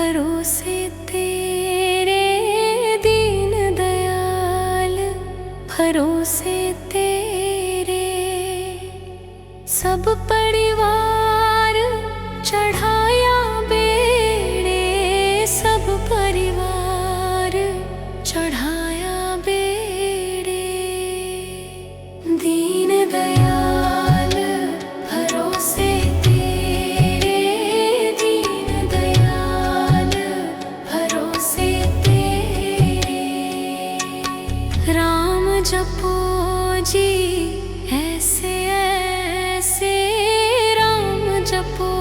भरोसे तेरे दीन दयाल, भरोसे तेरे सब परिवार चढ़ाया बेड़े, सब परिवार चढ़ाया बेड़े। दीन दयाल भरोसे तेरे, दीन दयाल भरोसे तेरे। राम जपो जी ऐसे ऐसे, राम जपो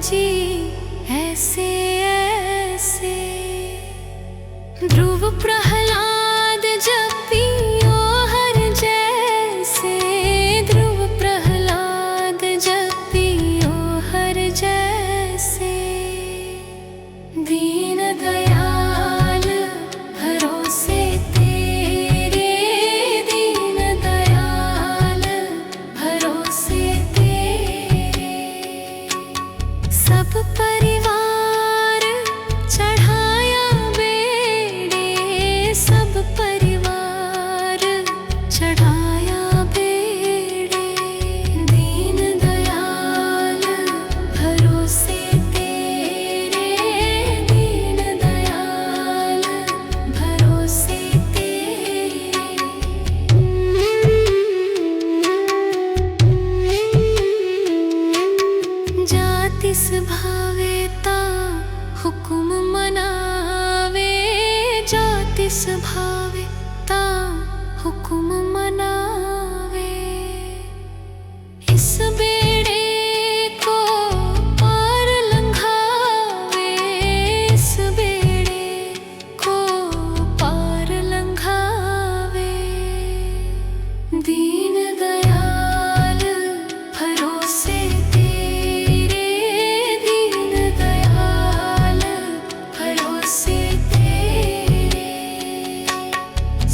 जी ऐसे ऐसे। ध्रुव प्रहलाद जपियो हर जैसे, ध्रुव प्रहलाद जपियो हर जैसे। दीन दयाल भरोसे तेरे, दीन दयाल भरोसे तेरे। सब परिवार चढ़ाया बेड़े, सब परिवार चढ़ाया बेड़े। दीन दयाल भरोसे तेरे, दीन दयाल भरोसे तेरे। जाति सभावे ता हुकुम मनावे, जाति सभावे ता हुकुम मनावे। इस बेड़े को पार लंघावे, इस बेड़े को पार लंघावे। दीन दयाल भरोसे तेरे, दीन दयाल भरोसे तेरे।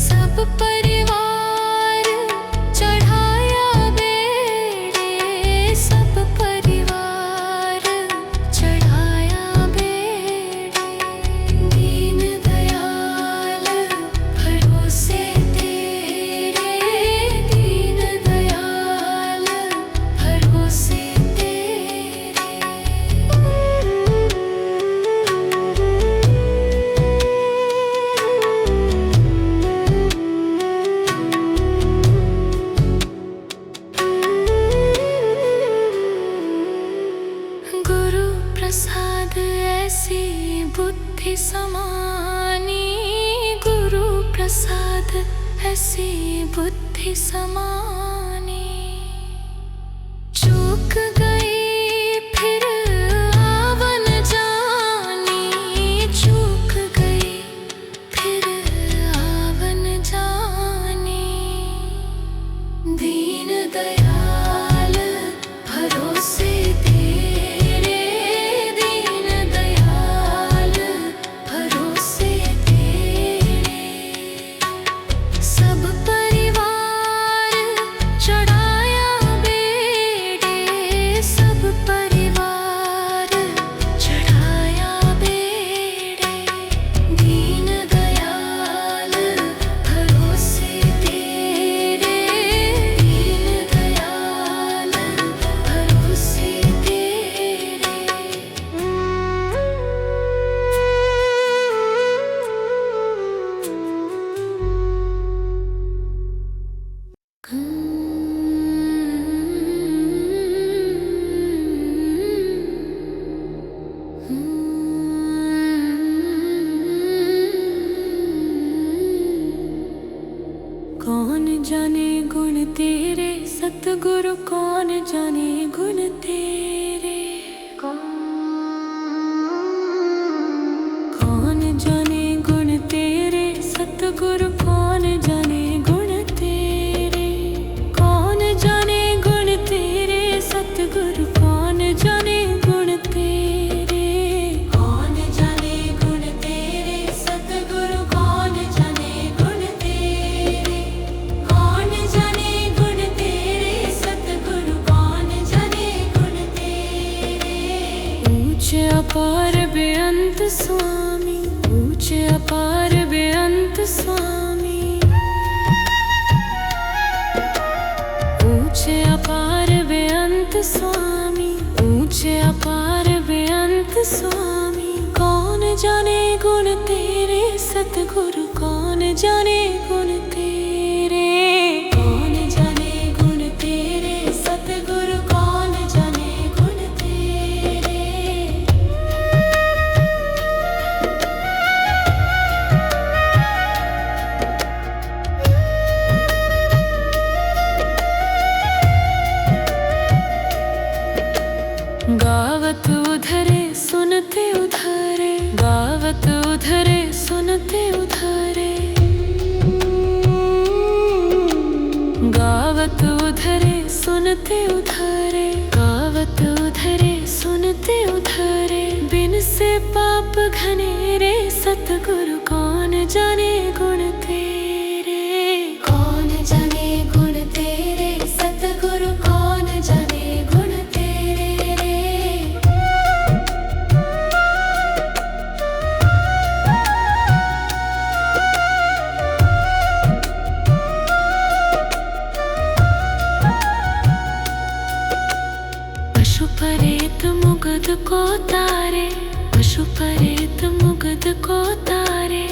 सब परिवार चढ़ाया बेड़े, सब परिवार चढ़ाया बेड़े। दीन दयाल भरोसे तेरे, दीन दयाल भरोसे तेरे। गुरु प्रसाद ऐसी बुद्धि समानी, गुरु प्रसाद ऐसी बुद्धि समानी। चूक गई फिर आवन जानी, चूक गई फिर आवन जानी। दीन दयाल भरोसे तेरे, दीन दयाल भरोसे तेरे। सब परिवार चढ़ाया बेड़े, सब परिवार चढ़ाया बेड़े। दीन दयाल भरोसे तेरे, दीन दयाल भरोसे तेरे। कौन जाने गुण तेरे सतगुरु, कौन जाने गुण तेरे। कौन जाने गुण तेरे सतगुरु, कौन जाने गुण तेरे। कौन जाने गुण तेरे सतगुरु, कौन जाने गुण तेरे। कौन जाने गुण तेरे सतगुरु, कौन जाने गुण तेरे। कौन जाने गुण तेरे सतगुरु, कौन जाने गुण तेरे। अपार बेअंत स्वामी, ऊंचे अपार बेअंत स्वामी, ऊंचे अपार बेअंत स्वामी, ऊंचे अपार बेअंत स्वामी। कौन जाने गुण तेरे सतगुरु, कौन जाने गुण तेरे, कौन जाने गुण तेरे सतगुरु, कौन जाने गुण तेरे। गावत उधरे सुनते उधरे, गावत उधरे सुनते उधरे, गावत उधरे सुनते उधरे, गावत उधरे सुनते उधरे। बिन से पाप घनेरे सतगुरु, कौन जाने गुण तेरे, कौन जाने गुण तेरे सतगुरु, कौन जाने गुण तेरे। पशु परेत मुगद को तारे, पशु परेत मुगद को तारे,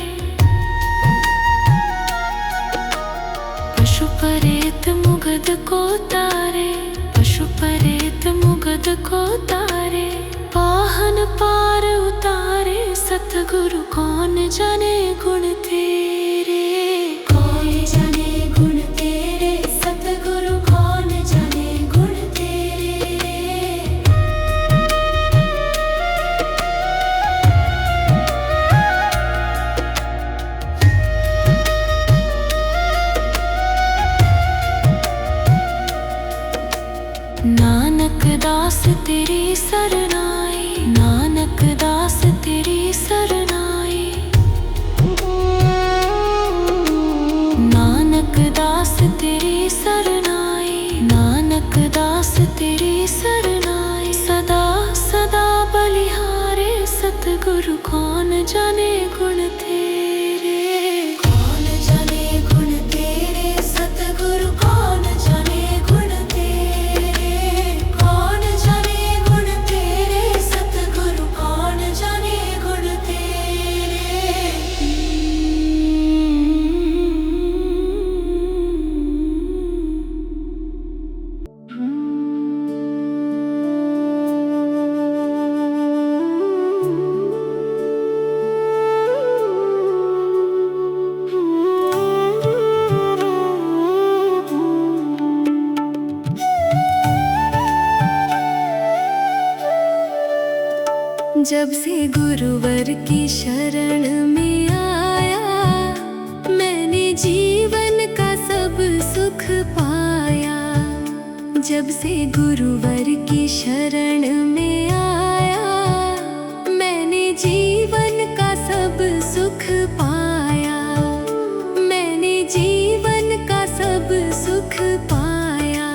पशु परेत मुगद को तारे, पशु परेत मुगद को तारे। पाहन पार उतारे सतगुरु, कौन जाने गुण तेरे, कौन जाने गुण तेरे सतगुरु, कौन जाने गुण तेरे। नानक दास तेरी सरनाई, नानक दास तेरी सरनाई, नानक दास तेरी सरनाई, नानक दास तेरी सरनाई। सदा सदा बलिहारे सतगुरु, कौन जाने गुण तेरे, कौन जाने गुण तेरे सतगुरु, कौन जाने गुण तेरे, कौन जाने गुण तेरे सतगुरु, कौन जाने गुण तेरे। जब से गुरुवर की शरण में आया, मैंने जीवन का सब सुख पाया। जब से गुरुवर की शरण में आया, मैंने जीवन का सब सुख पाया, मैंने जीवन का सब सुख पाया।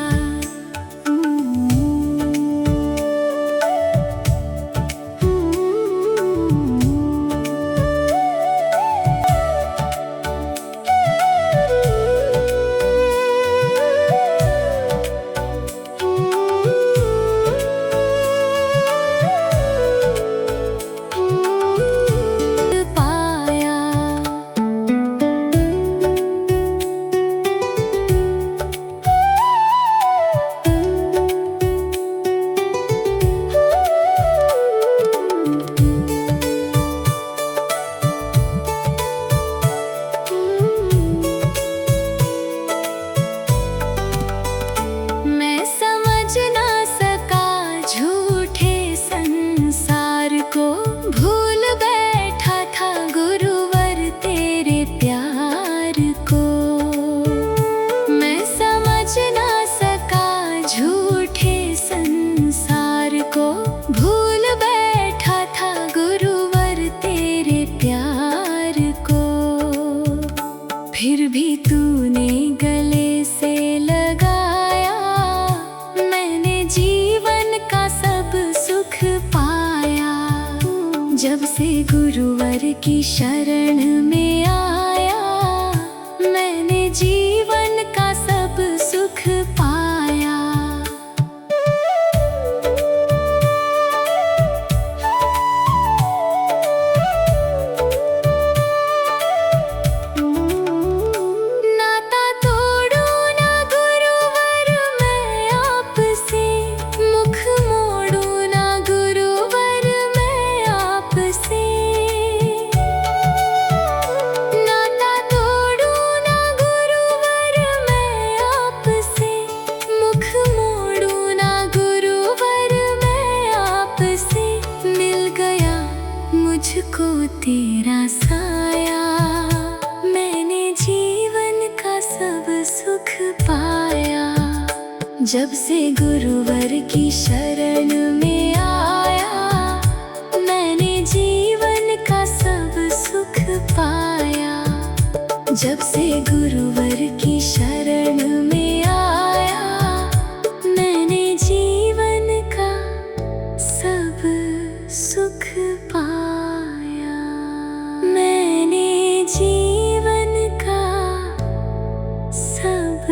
जब से गुरुवर की शरण में आया, मैंने जीवन का सब सुख पाया। नाता तोड़ू ना गुरुवर मैं आपसे, मुख मोड़ू ना गुरुवर मैं आपसे। नाता तोड़ू ना गुरुवर मैं आपसे, मुख मोड़ू ना गुरुवर मैं आपसे। मिल गया मुझको तेरा साया, मैंने जीवन का सब सुख पाया। जब से गुरुवर की शरण में आया, मैंने जीवन का सब सुख पाया। जब से गुरुवर की शरण में आया, मैंने जीवन का सब सुख पाया। मैंने जीवन का सब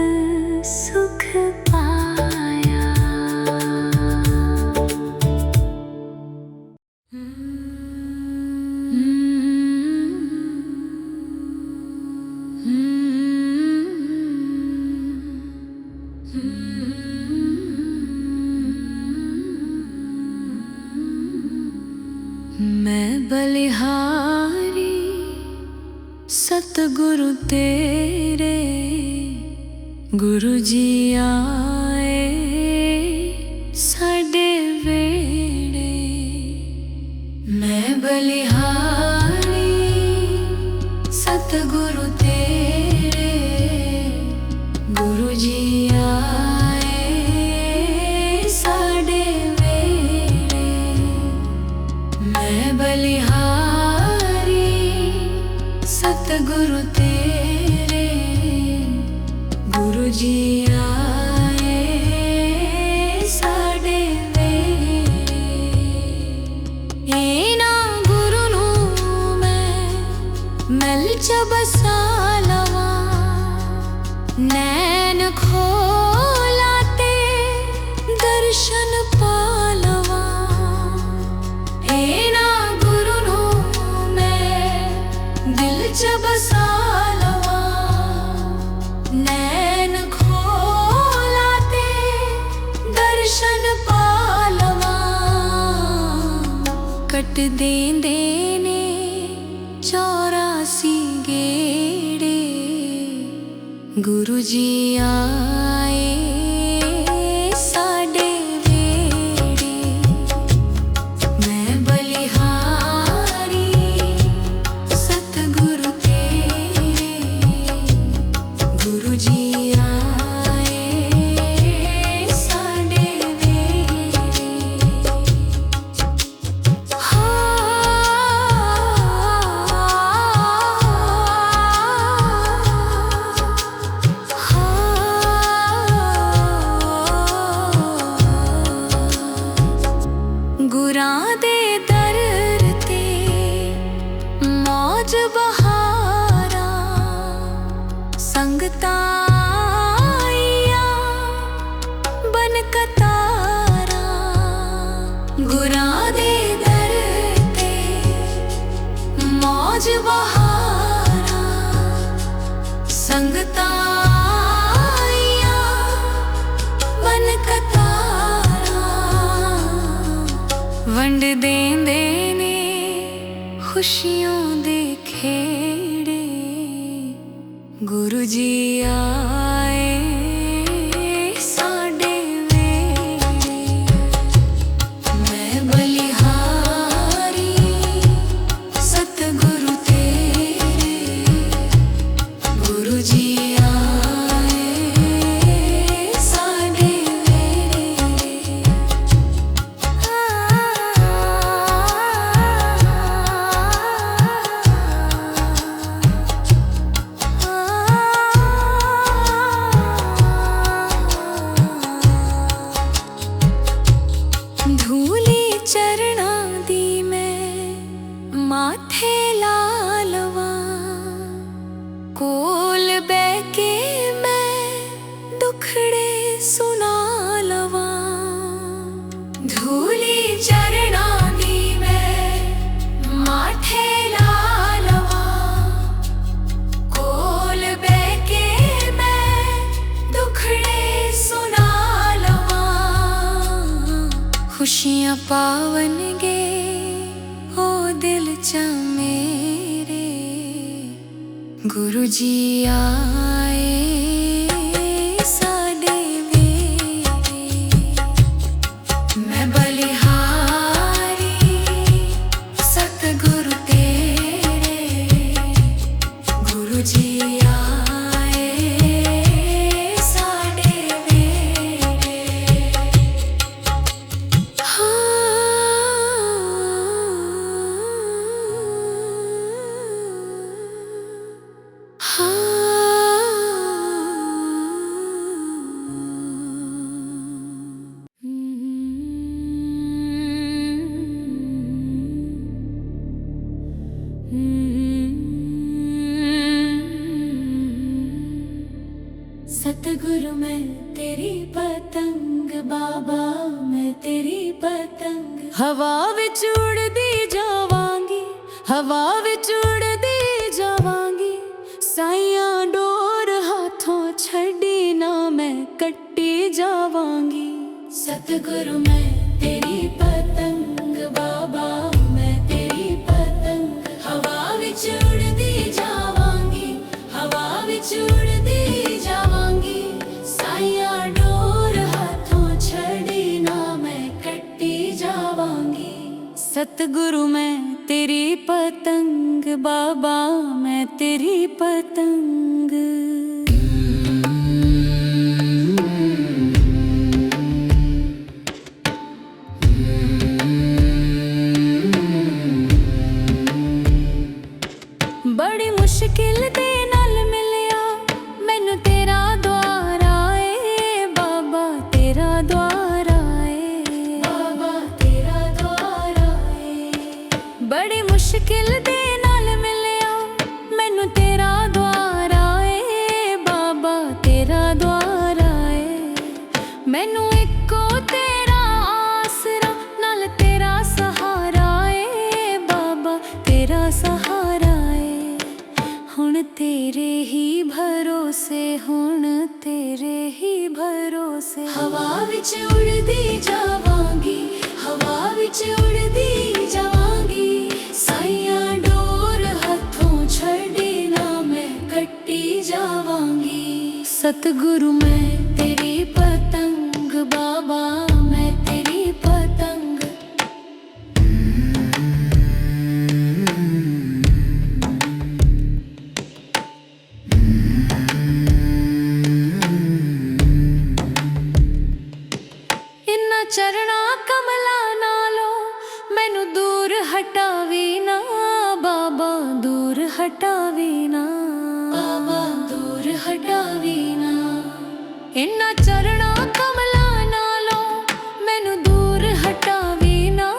सुख पाया। मैं बलिहारी सतगुरु तेरे, गुरु जी आए साडे वेड़े। मैं बलिहारी सतगुरु तेरे, गुरु जी आए साडे वेड़े। मैं बलिहारी सतगुरु तेरे, गुरु जी आए साडे वेड़े। इना गुरु नूं मैं मिल च बसा लवां, नैन खोला ते दर्शन पा लवां। इना गुरु नूं मैं दिल च बसा लवां, नैन खोला ते दर्शन पा लवां। कट देंदे ने 84 गेड़े, गुरु जी आए साडे वेड़े। मैं बलिहारी सतगुरु तेरे, गुरु जी आए साडे वेड़े। गुरां दे दर ते मौज बहारा, संगतां आईयां बन कतारा। गुरां दे दर ते मौज बहारा, संगतां आईयां बन कतारा। वंड देंदे ने खुशियों दे खेड़े, गुरु जी आए साडे वेड़े। मैं बलिहारी सतगुरु तेरे, गुरु जी आए साडे वेड़े। माथे ला लवा कोल बैके मैं दुखड़े सुना लवा धूली चरणा दी मैं माथे ला लवा कोल बैके मैं दुखड़े सुना लवा खुशियां पावन गे ओ दिल च मेरे गुरु जी आए साडे वेरे मैं बलिहारी सतगुरु तेरे गुरु जी आए साडे वेरे सतगुरु मैं तेरी पतंग बाबा मैं तेरी पतंग हवा विच उड़दी जावांगी हवा विच उड़दी जावांगी साइयां डोर हाथों छड़ी ना मैं कट्टी जावांगी सतगुरु मैं तेरी पतंग बाबा मैं तेरी पतंग हवा विच उड़दी जावांगी हवा विच उड़दी जावांगी साइयां डोर हाथों छड़ी ना मैं कट्टी जावांगी सतगुरु मैं तेरी पतंग बाबा मैं तेरी पतंग बड़ी मुश्किल दे नाल मिलिया मैनू तेरा द्वार आए बाबा तेरा द्वार आए बाबा तेरा द्वार आए बड़ी मुश्किल दे नाल मिलिया मैनू तेरा द्वार आए बाबा तेरा द्वार आए मैनू इको तेरा आसरा नाल तेरा सहारा आए बाबा तेरा सहारा हुण तेरे ही भरोसे हुण तेरे ही भरोसे हवा विच उड़दी जावांगी हवा विच उड़दी जावांगी साइयां डोर हाथों छड़ी ना मैं कट्टी जावांगी सतगुरु मैं तेरी पतंग बाबा मैं तेरी पतंग चरणा कमला नालो मैनू दूर हटावी ना बाबा दूर हटावी ना बाबा दूर हटावी ना इन्ना चरणा कमला नालो मैनू दूर हटावी ना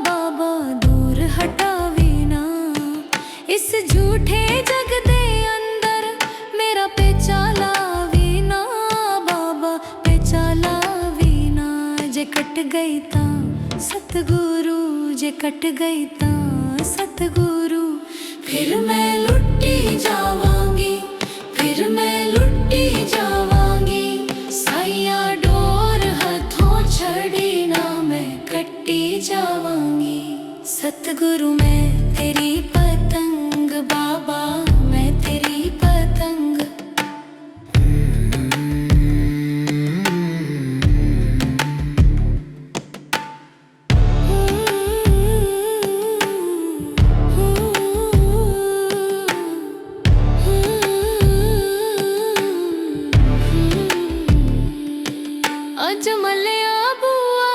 बाबा दूर हटावी ना इस झूठे जग दे अंदर मेरा पेचा लावी ना बाबा पेचा लावी ना जे कट गई ता सतगुरु जे कट गई ता सतगुरु फिर मैं लुटी जावांगी फिर मैं लुटी जावांगी साइयां डोर हाथों छड़ी ना मैं कट्टी जावांगी सतगुरु मैं तेरी पतंग बाबा मैं तेरी पतंग अज मलिया बुआ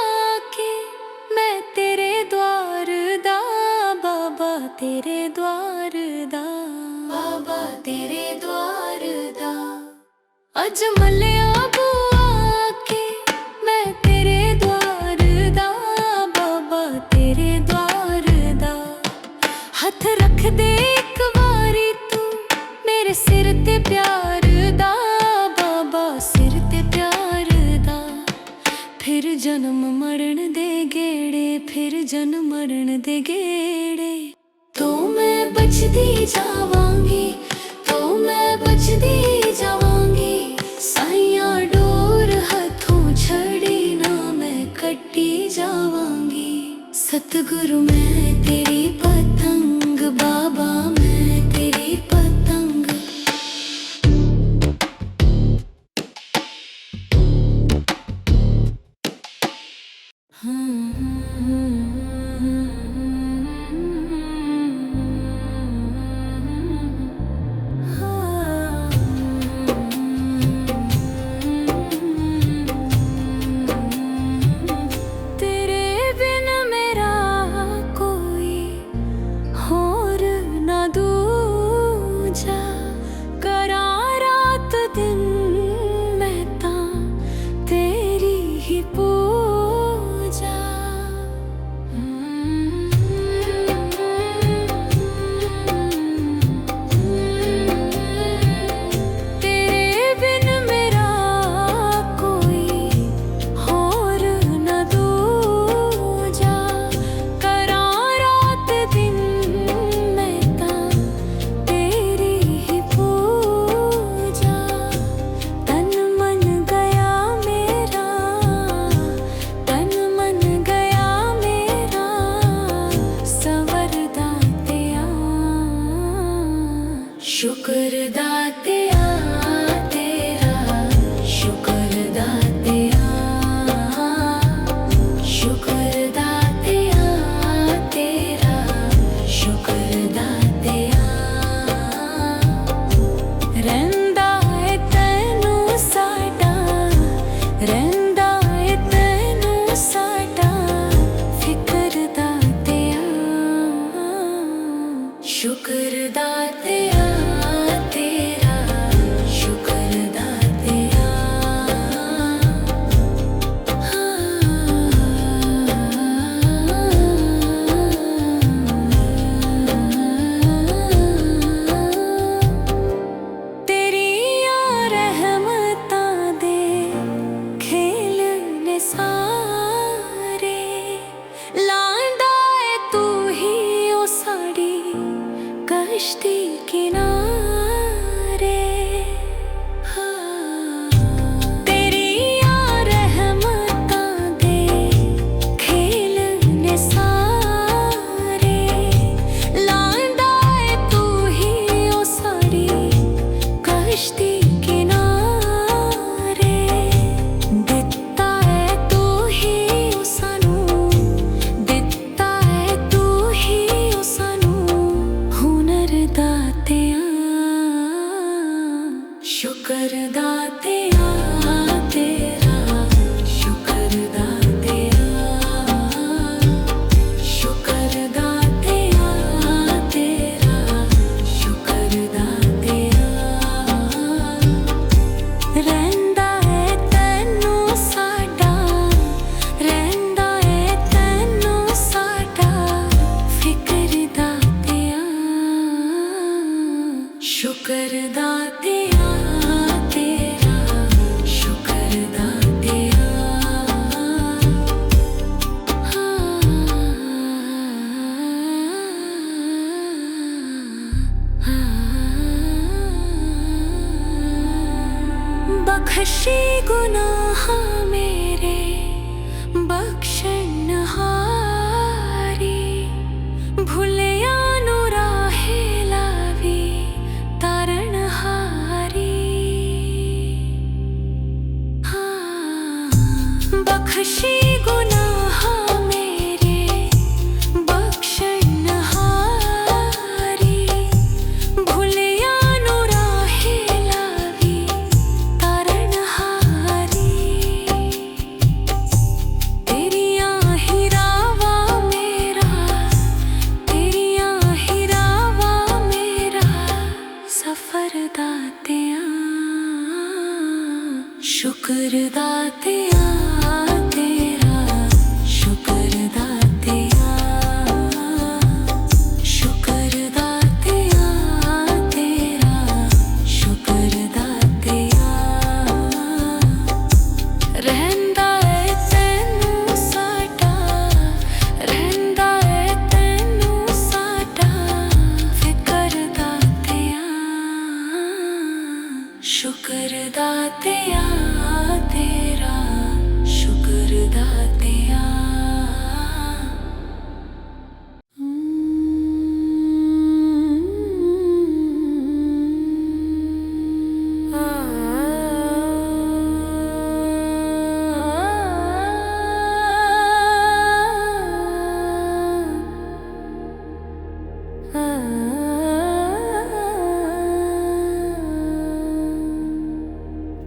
के मैं तेरे द्वार दा बाबा तेरे द्वार दा बाबा तेरे द्वार दा अज मलिया बुआ के मैं तेरे द्वार दा बाबा तेरे द्वार दा हथ रख दे एक वारी तू मेरे सिर ते प्यार दा, बाबा सिर ते प्यार दा। फिर जन्म मरण दे गेड़े, फिर जन्म मरण दे गेड़े। तो मैं बचदी जावांगी, तो मैं बचदी जावांगी। साइयां डोर हथों छड़ी ना मैं कटी जावांगी। सतगुरु मैं तेरी पतंग, बाबा मैं तेरी पतंग। शुक्र दातिया तेरा, शुक्र दातिया, शुक्र दातिया तेरा, शुक्र दातिया। रैंदा है तैनू साडा, रैंदा है तैनू साडा फिकर दातिया। शुक्र दातिया तेरा, शुक्र दातिया। तेरियां रहमतां दे खेल ने सारे, लांदा है तू ही ओ साड़ी कश्ती किनारे। तेरियां रहमतां दे खेल ने सारे, लांदा है तू ही ओ साड़ी कश्ती किनारे। दित्ता है तू ही सानू, दित्ता है तू ही सानू हुनर दातिया। शुक्र दातिया तेरा, शुक्र दातिया, शुक्र दातिया तेरा, शुक्र दातिया। रैंदा है तैनू साडा, रैंदा है तैनू साडा फिकर दातिया। शुक्र दातिया तेरा, शुक्र दातिया। बख्शी गुनाह मेरे बख्शनहारी, भुलिया नू राहे लावी तारणहारी। बख्शी गुनाह मेरे बख्शनहारी, भुलिया नू राहे लावी तारणहारी। तेरियां ही रावा मेरा, तेरियां ही रावा मेरा सफर दातिया। शुक्र दातिया तेरा, शुक्र दातिया, शुक्र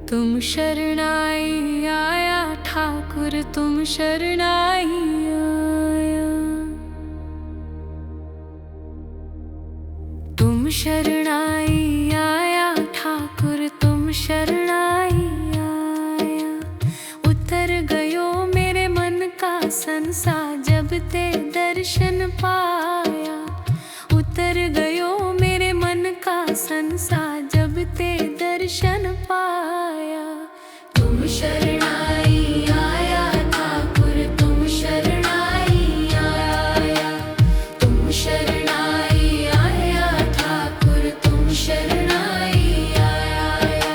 तुम शरणाई आया ठाकुर, तुम शरणाई आया। तुम शरणाई आया ठाकुर, तुम शरणाई आया। उतर गयो मेरे मन का संसार जब ते दर्शन पाया। उतर गयो मेरे मन का संसार जब ते दर्शन पाया। तुम शरणाई आया ठाकुर, तुम शरणाई आया। तुम शरणाई आया ठाकुर, तुम शरणाई आया।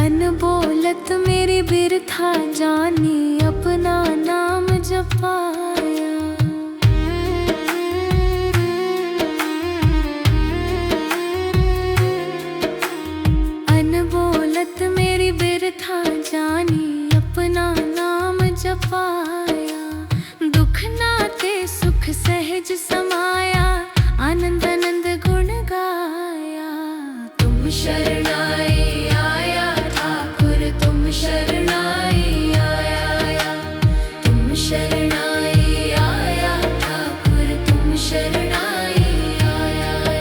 अनबोलत मेरी बिरथा जानी, अपना नाम जपाया। अनबोलत मेरी बिरथा जानी, अपना नाम जपाया। दुख नाते सुख सहज समाया, आनंद आनंद गुण गाया। तुम शरणाई आया ठाकुर, तुम शरणाई आया। तुम शरणाई आया ठाकुर, तुम शरणाई आया।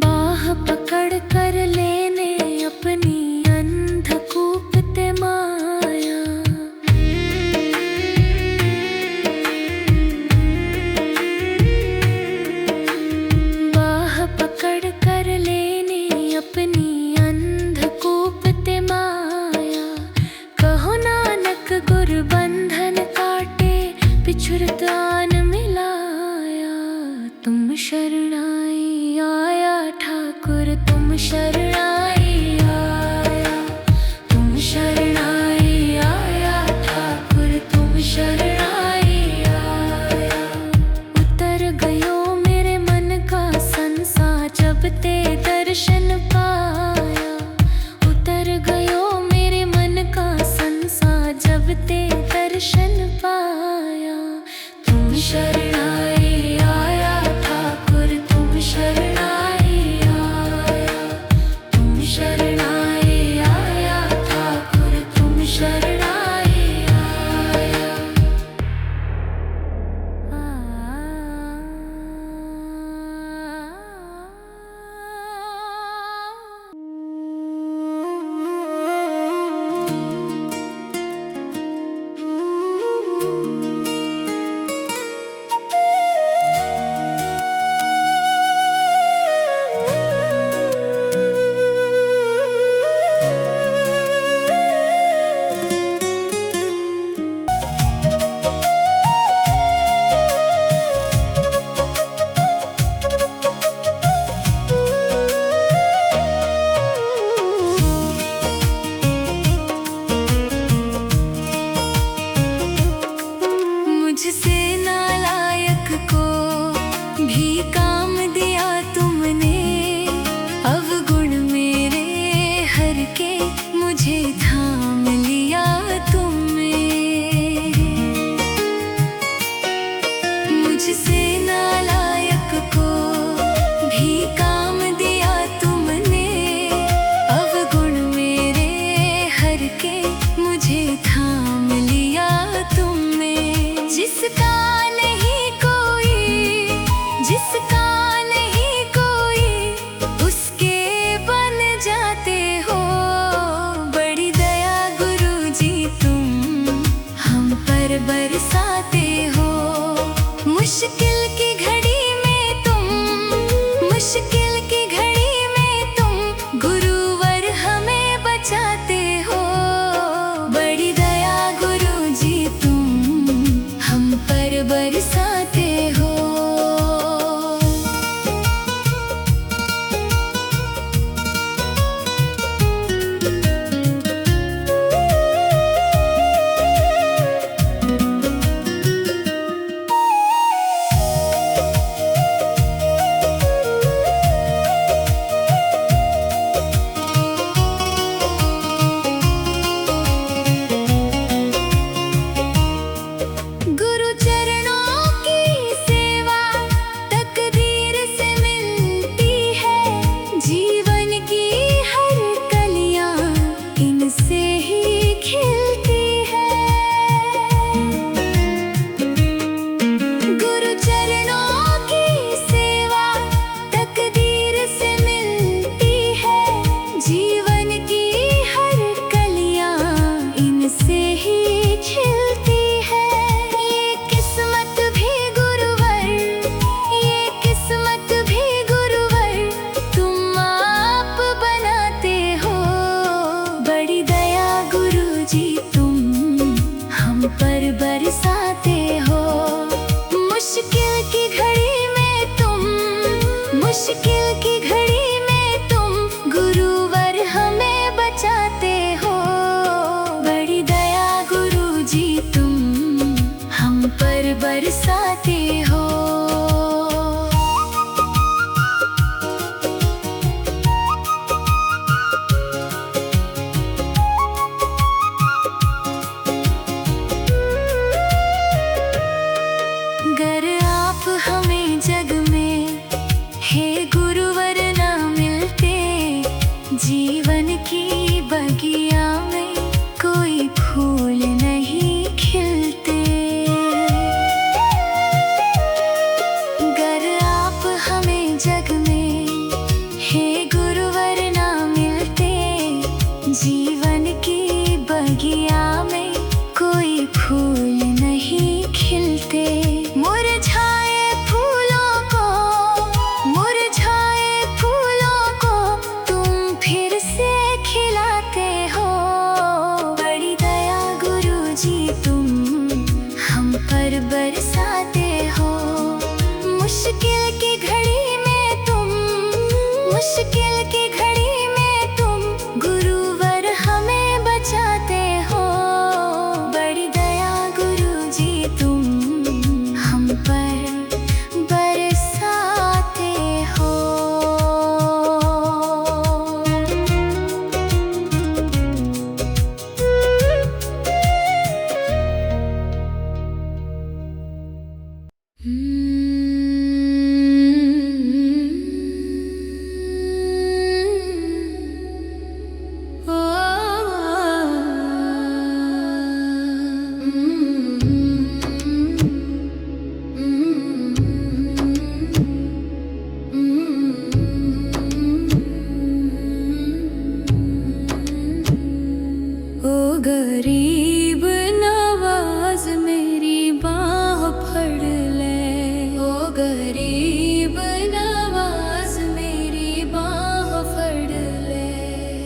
बाह पकड़ कर लेने अपनी अंधकूप ते माया। बाह पकड़ कर लेने अपनी अंधकूप ते माया। कहो नानक गुर बंधन काटे, पिछुरत आन मिलाया। तुम शरणाई आया ठाकुर, तुम शरणाई आया। तुम शरणाई आया ठाकुर, तुम शरणाई आया। उतर गयो मेरे मन का संसार जब ते दर्शन पाया। उतर गयो मेरे मन का संसार जब ते दर्शन पाया। तुम शरणाई आया ठाकुर, तुम शरणाई आया। तुम शरणाई आया ठाकुर, तुम शरणाई आया। मुझसे नालायक को भी काम दिया तुमने। अवगुण मेरे हर के मुझे थाम लिया तुमने। मुझसे नालायक को भी काम दिया तुमने। अवगुण मेरे हर के मुझे थाम लिया तुमने। जिसका नहीं कोई, जिसका नहीं कोई, उसके बन जाते हो। बड़ी दया गुरुजी तुम हम पर बरसाते हो। मुश्किल की घड़ी में तुम, मुश्किल की घड़ी में तुम गुरुवर हमें बचाते हो। बड़ी जी तुम हम पर बरसाते हो। मुश्किल की घड़ी में तुम, मुश्किल की घड़ी में तुम गुरुवर हमें बचाते हो। बड़ी दया गुरु जी तुम हम पर बरसाते हो। अगर आप हमें जग में हे गुरुवर ना मिलते, जीवन की बगिया में कोई फूल नहीं खिलते। अगर आप हमें जग में हे गुरुवर ना मिलते, जीवन की बगिया में कोई फूल नहीं खिलते। मुरझाए फूलों को तुम फिर से खिलाते हो। बड़ी दया गुरु जी तुम हम पर बरसाते हो। मुश्किल की घड़ी में तुम, मुश्किल की घड़ी में तुम गुरुवर हमें बचाते हो। बड़ी दया गुरु जी तुम हम पर बरसाते हो। ओ गरीब नवाज मेरी बाह फड़ ले। ओ गरीब नवाज मेरी बाह फड़ ले।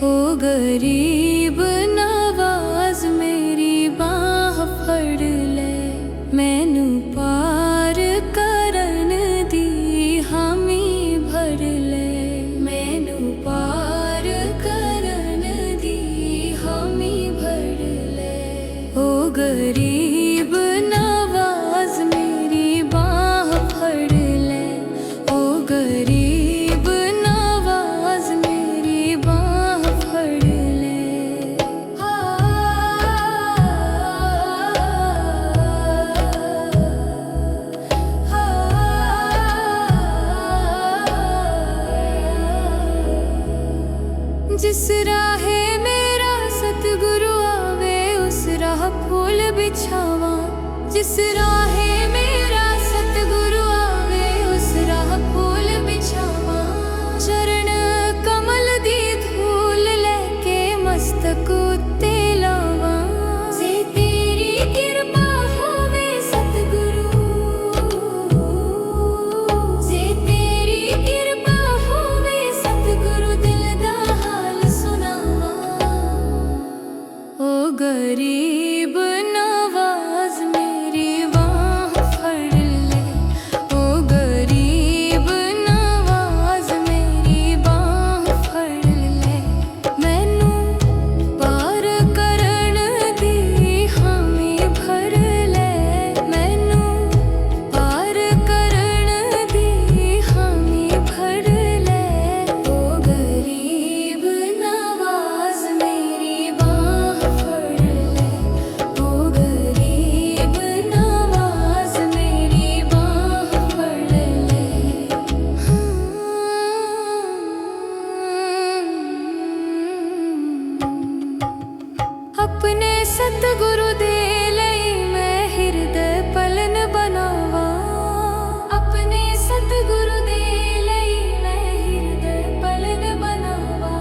ओ गरीब नवाज मेरी बाह फड़ ले। मैनू पार करन दी हामी भर ले। मैनू पार करन दी हामी भर ले। ओ गरीब नवाज मेरी बाह फड़ ले। ओ गरीब नवाज मेरी बाह फड़ ले। जिस राहे मेरा सतगुरु आवे उस राह फूल बिछावा। जिस राहे मेरा सतगुरु आवे उस राह फूल बिछावा। चरण कमल दी धूल लेके मस्तक उत्ते लावा। जे तेरी कृपा होवे सतगुरु, जे तेरी कृपा होवे सतगुरु दिल दा हाल सुनावा। ओ गरीब नवाज मेरी बाह फड़ ले। ओ गरीब नवाज मेरी बाह फड़ ले। मैनू पार करन दी हामी भर ले। मैनू पार करन दी हामी भर ले। ओ गरीब नवाज मेरी बाह फड़ ले। ओ गरीब नवाज मेरी बाह फड़ ले। अपने सतगुरु दे लई मैं हृदय पलन बनावा। अपने सतगुरु दे लई मैं हृदय पलन बनावा।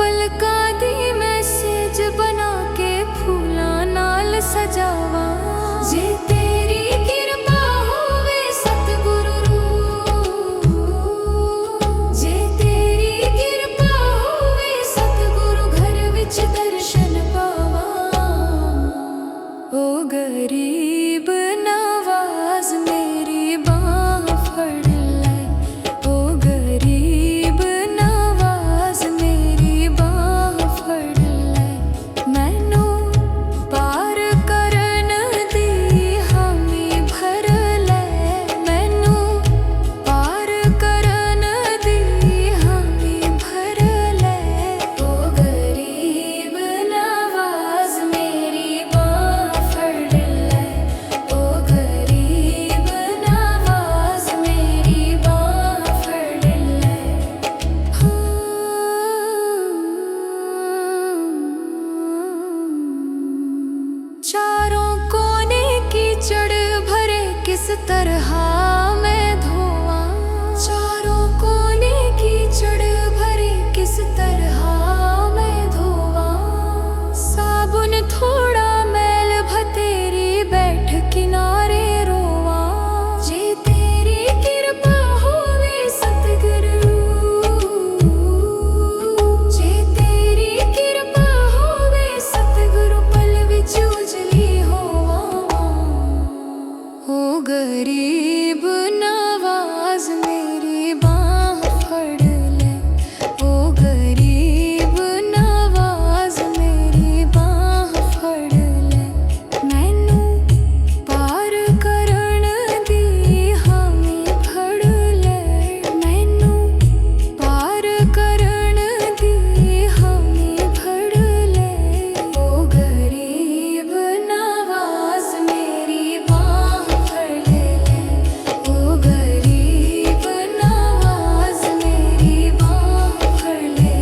पलकां दी मैं सेज बना के फूलां नाल सजावा। जे तेरी कृपा होवे सतगुरु, जे तेरी कृपा होवे सतगुरु घर विच दर्शन पावा। तरह मैं धोवां, चारों कोने कीचड़ भरी किस तरह मैं धोवां। साबुन थोड़ा मैल भतेरी बैठ किनारे रोवां, जे तेरी कृपा होवे सतगुरु, जे तेरी कृपा होवे सतगुरु, पल विच उजली होवां। ओ गरीब नवाज मेरी बांह फड़ ले, ओ गरीब नवाज मेरी बांह फड़ ले। मैनू पार करन दी हामी फड़ ले, मैनू पार करन दी हामी फड़ ले। ओ गरीब नवाज मेरी बांह फड़ ले, ओ गरीब नवाज मेरी बांह फड़ ले।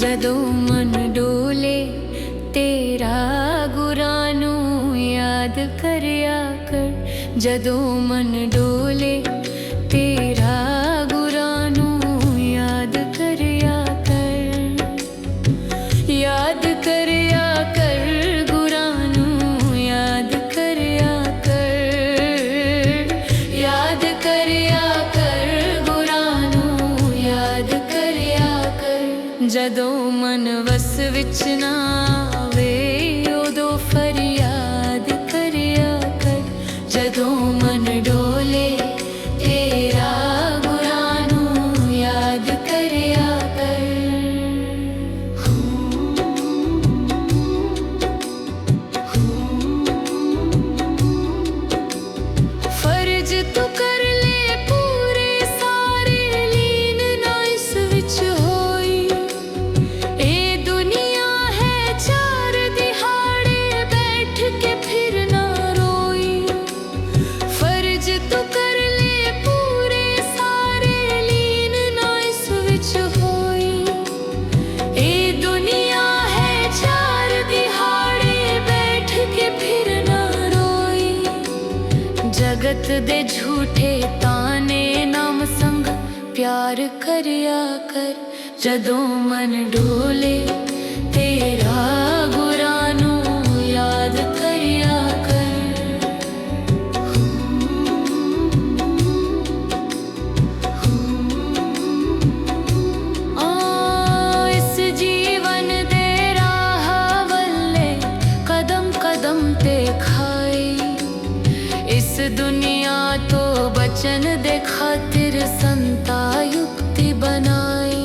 जदों मन डोले तेरा गुरां नूं याद करया कर, जदों मन डोले तेरा गुरां नूं याद करया कर, याद करया कर गुरां नूं याद करया कर, याद करया कर गुरां नूं याद करया कर। जदों मन वस विच ना आवे उदों फरियाद करया कर, जदों मन डोले तेरा गुरां नूं याद करया कर। फर्ज तू कर ले पूरे सारे, लीन ना इस विच होई। ए दुनिया है चार दिहाड़े, बैठ के फिर ना रोई। फर्ज तू कर ले पूरे सारे, लीन ना इस विच होई। ए दुनिया है चार दिहाड़े, बैठ के फिर ना रोई। जगत दे झूठे ताने नाम संग प्यार करया कर, जदों मन डोले तेरा गुरां नूं याद करया कर। इस जीवन दे राह वल्ले कदम कदम ते खाई, इस दुनिया तो बचन दे खातिर संता युक्ति बनाई।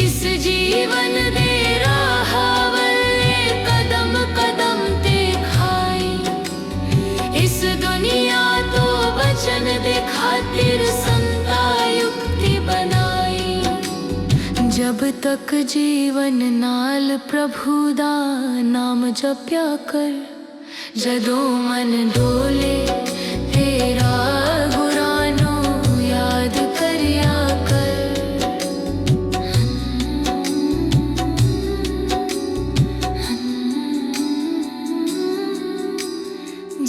इस जीवन दे राह वल्ले कदम कदम ते खाई, इस दुनिया तो बचन दे खातिर संता युक्ति बनाई। जब तक जीवन नाल प्रभु दा नाम जप्या कर, जदों मन डोले तेरा गुरां नूं याद करया कर।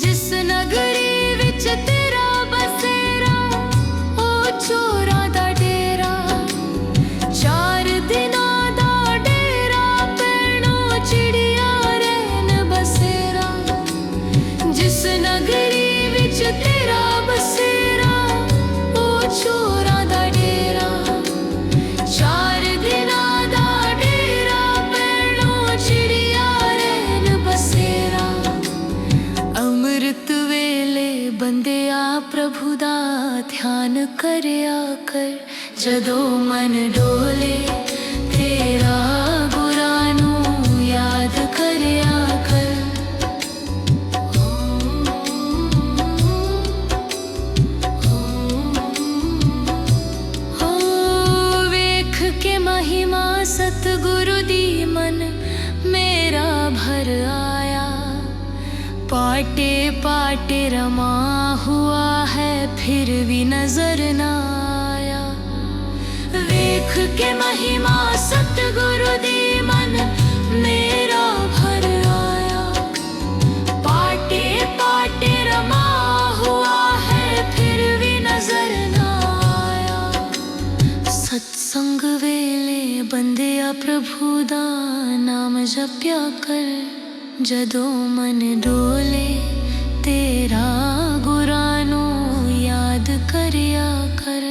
जिस नगरी विच तेरा बसेरा, ओ चोरां दा डेरा, चार दिनां दा डेरा पैणो चिड़िया रैन बसेरा। जिस नगरी विच तेरा बसेरा, ओ चोरां दा डेरा, चार दिनां दा डेरा पैणो चिड़िया रैन बसेरा। अमृत वेले बंदिया प्रभु दा ध्यान करया कर, जदों मन डोले तेरा गुरां नूं याद करया कर। घर आया। पाटे पाटे रमा हुआ है फिर भी नजर न आया। वेख के महिमा सतगुरु दी मन मेरा भर आया। पाटे पाटे रमा हुआ है फिर भी नजर न आया। सत्संग वेले बंदिया प्रभु दा नाम जप्या कर। जदों मन डोले तेरा गुरां नूं याद करया कर।